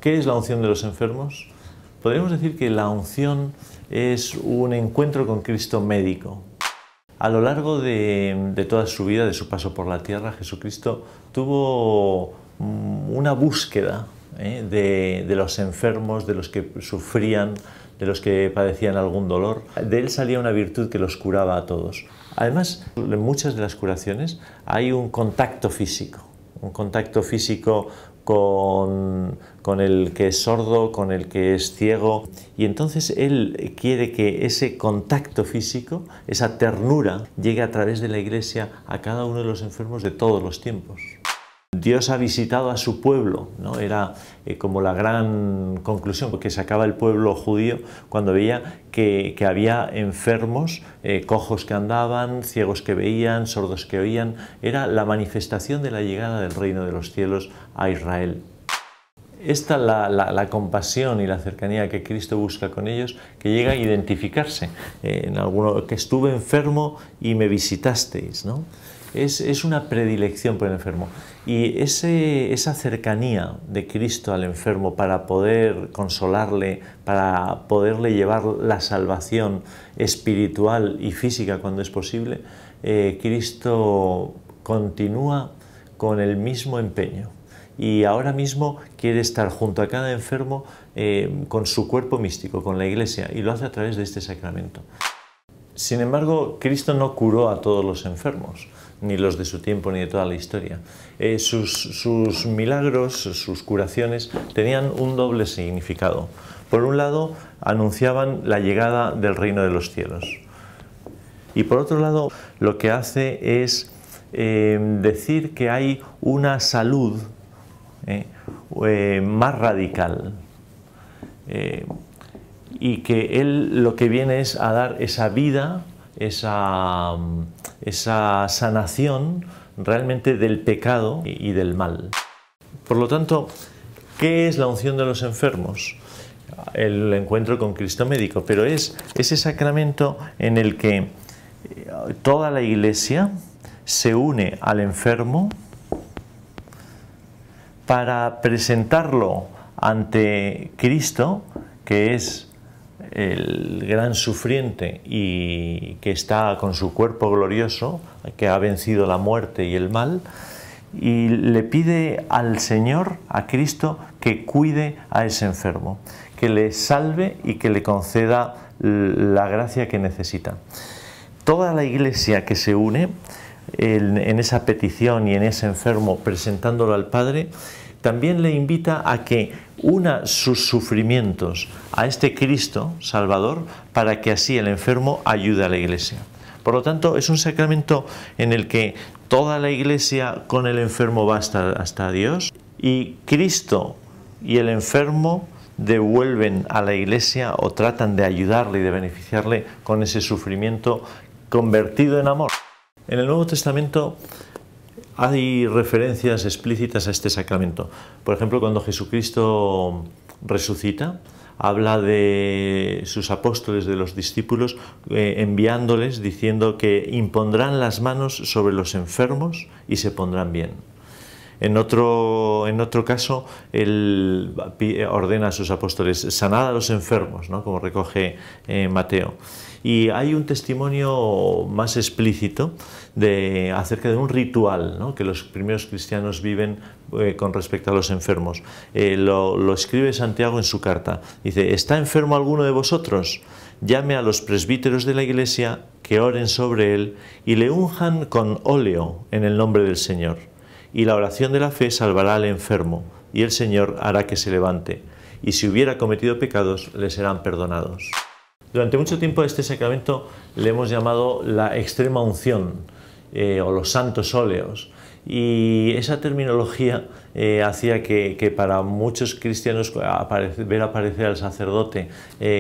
¿Qué es la unción de los enfermos? Podríamos decir que la unción es un encuentro con Cristo médico. A lo largo de toda su vida, de su paso por la tierra, Jesucristo tuvo una búsqueda de los enfermos, de los que sufrían, de los que padecían algún dolor. De él salía una virtud que los curaba a todos. Además, en muchas de las curaciones hay un contacto físico con el que es sordo, con el que es ciego, y entonces él quiere que ese contacto físico, esa ternura, llegue a través de la Iglesia a cada uno de los enfermos de todos los tiempos. Dios ha visitado a su pueblo, ¿no? Era como la gran conclusión, porque sacaba el pueblo judío cuando veía que había enfermos, cojos que andaban, ciegos que veían, sordos que oían. Era la manifestación de la llegada del reino de los cielos a Israel. Esta la compasión y la cercanía que Cristo busca con ellos, que llega a identificarse. En alguno que estuve enfermo y me visitasteis, ¿no? Es una predilección por el enfermo. Y esa cercanía de Cristo al enfermo para poder consolarle, para poderle llevar la salvación espiritual y física cuando es posible, Cristo continúa con el mismo empeño. Y ahora mismo quiere estar junto a cada enfermo con su cuerpo místico, con la Iglesia, y lo hace a través de este sacramento. Sin embargo, Cristo no curó a todos los enfermos, ni los de su tiempo, ni de toda la historia. Sus milagros, sus curaciones, tenían un doble significado. Por un lado, anunciaban la llegada del reino de los cielos. Y por otro lado, lo que hace es decir que hay una salud más radical. Y que Él lo que viene es a dar esa vida, esa sanación realmente del pecado y del mal. Por lo tanto, ¿qué es la unción de los enfermos? El encuentro con Cristo médico, pero es ese sacramento en el que toda la Iglesia se une al enfermo para presentarlo ante Cristo, que es el gran sufriente y que está con su cuerpo glorioso, que ha vencido la muerte y el mal, y le pide al Señor, a Cristo, que cuide a ese enfermo, que le salve y que le conceda la gracia que necesita. Toda la Iglesia que se une en esa petición y en ese enfermo presentándolo al Padre, también le invita a que una sus sufrimientos a este Cristo Salvador para que así el enfermo ayude a la Iglesia. Por lo tanto, es un sacramento en el que toda la Iglesia con el enfermo va hasta Dios, y Cristo y el enfermo devuelven a la Iglesia o tratan de ayudarle y de beneficiarle con ese sufrimiento convertido en amor. En el Nuevo Testamento hay referencias explícitas a este sacramento. Por ejemplo, cuando Jesucristo resucita, habla de sus apóstoles, de los discípulos, enviándoles, diciendo que impondrán las manos sobre los enfermos y se pondrán bien. En otro caso, él ordena a sus apóstoles, sanad a los enfermos, ¿no? Como recoge Mateo. Y hay un testimonio más explícito acerca de un ritual, ¿no? Que los primeros cristianos viven con respecto a los enfermos. Lo escribe Santiago en su carta. Dice, ¿está enfermo alguno de vosotros? Llame a los presbíteros de la Iglesia que oren sobre él y le unjan con óleo en el nombre del Señor. Y la oración de la fe salvará al enfermo, y el Señor hará que se levante, y si hubiera cometido pecados, le serán perdonados. Durante mucho tiempo a este sacramento le hemos llamado la extrema unción, o los santos óleos, y esa terminología hacía que para muchos cristianos ver aparecer al sacerdote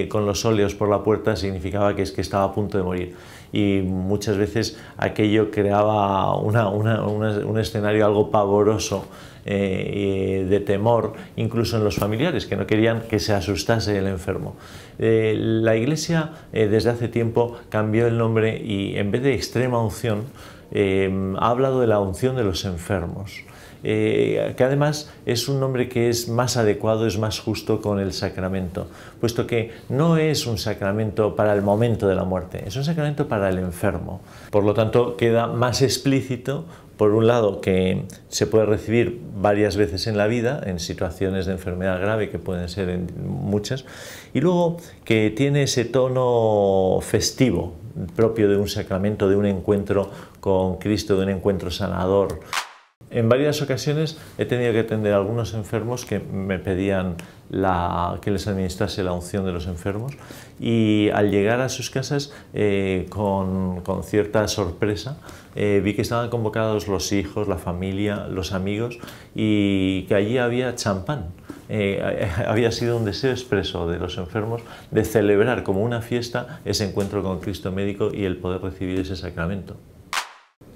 con los óleos por la puerta significaba que estaba a punto de morir. Y muchas veces aquello creaba un escenario algo pavoroso, de temor, incluso en los familiares, que no querían que se asustase el enfermo. La Iglesia desde hace tiempo cambió el nombre y en vez de extrema unción ha hablado de la unción de los enfermos. que además es un nombre que es más adecuado, es más justo con el sacramento, puesto que no es un sacramento para el momento de la muerte, es un sacramento para el enfermo. Por lo tanto, queda más explícito, por un lado, que se puede recibir varias veces en la vida, en situaciones de enfermedad grave, que pueden ser muchas, y luego que tiene ese tono festivo, propio de un sacramento, de un encuentro con Cristo, de un encuentro sanador. En varias ocasiones he tenido que atender a algunos enfermos que me pedían que les administrase la unción de los enfermos, y al llegar a sus casas con cierta sorpresa vi que estaban convocados los hijos, la familia, los amigos, y que allí había champán. Había sido un deseo expreso de los enfermos de celebrar como una fiesta ese encuentro con Cristo médico y el poder recibir ese sacramento.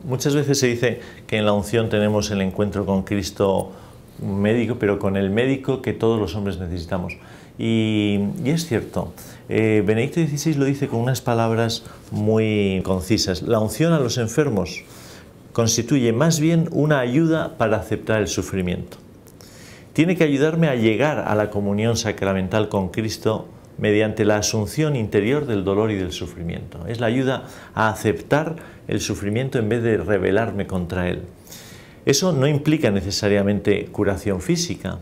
Muchas veces se dice que en la unción tenemos el encuentro con Cristo médico, pero con el médico que todos los hombres necesitamos. Y es cierto, Benedicto XVI lo dice con unas palabras muy concisas. La unción a los enfermos constituye más bien una ayuda para aceptar el sufrimiento. Tiene que ayudarme a llegar a la comunión sacramental con Cristo mediante la asunción interior del dolor y del sufrimiento. Es la ayuda a aceptar el sufrimiento en vez de rebelarme contra él. Eso no implica necesariamente curación física.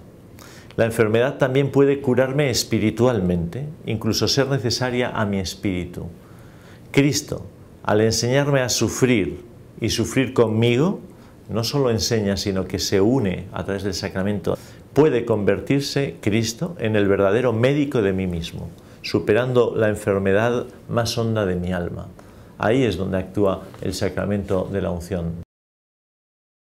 La enfermedad también puede curarme espiritualmente, incluso ser necesaria a mi espíritu. Cristo, al enseñarme a sufrir y sufrir conmigo, no solo enseña, sino que se une a través del sacramento. Puede convertirse Cristo en el verdadero médico de mí mismo, superando la enfermedad más honda de mi alma. Ahí es donde actúa el sacramento de la unción.